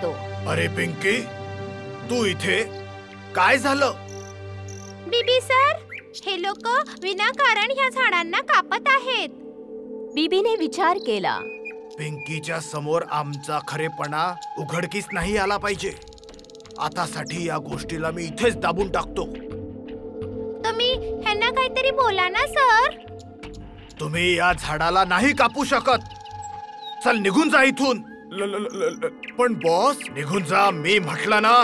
लागतो. अरे पिंकी, तू इथे काय झालं? बीबी सर, हे लोक विनाकारण ह्या झाडांना कापत आहेत. बीबीने विचार केला. पिंकीच्या समोर आमचा खरेपणा उघडकीस नाही आला पाहिजे. आतासाठी या गोष्टीला मी इथेच दाबून टाकतो. तुम्ही ह्यांना काहीतरी बोला ना सर. तुम्ही या झाडाला नाही कापू शकत. चल निघून जा इथून. पण बॉस, निघून जा मी म्हटलं ना.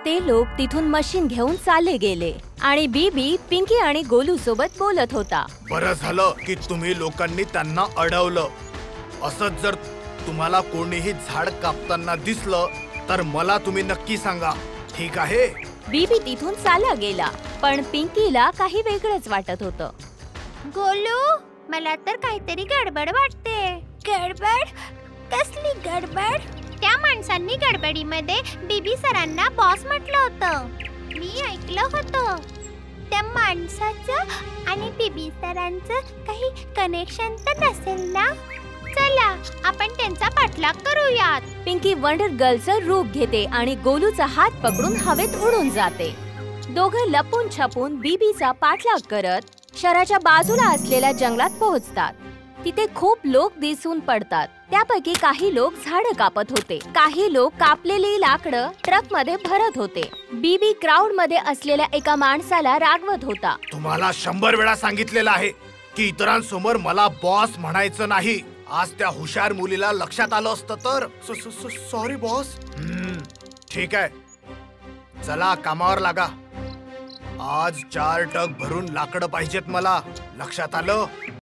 ते लोक तिथून मशीन घेऊन चालले गेले आणि बीबी पिंकी आणि गोलू सोबत बोलत होता. बरं झालं की तुम्ही लोकांनी त्यांना अडवलं. असंच जर तुम्हाला कोणीही झाड कापताना दिसलं तर मला तुम्ही नक्की सांगा, ठीक आहे? बीबी तिथून चालला गेला, पण पिंकीला काही वेगळंच वाटत होतं. गोलू, मला तर काहीतरी गडबड वाटते. गडबड? कसली गडबड? त्या माणसांनी गडबडीमध्ये बीबी सरांना बॉस म्हटलं होतं. मी ऐकलं होतं. त्या माणसाचं आणि बीबी सरांचं काही कनेक्शन तर नसेल ना? चला आपण त्यांचा पाठलाग करूयात. पिंकी वंडर गर्लचं रूप घेते आणि गोलूचा हात पकडून हवेत उडून जाते. दोघं लपून छपून बीबीचा पाठलाग करत शहराच्या बाजूला असलेल्या जंगलात पोहोचतात. तिथे खूप लोक दिसून पडतात. त्यापैकी काही लोक झाडं कापत होते. काही लोक कापलेली लाकडं ट्रक मध्ये भरत होते. बीबी क्राऊड मध्ये असलेल्या एका माणसाला रागवत होता. तुम्हाला 100 वेळा सांगितलेलं आहे की इतरांसमोर मला बॉस म्हणायचं नाही. आज त्या हुशार मुलीला लक्षात आलं असतं तर. Sorry boss. ठीक आहे, चला कामावर लागा. आज 4 ट्रक भरून लाकडं पाहिजेत मला. लक्षात आलं?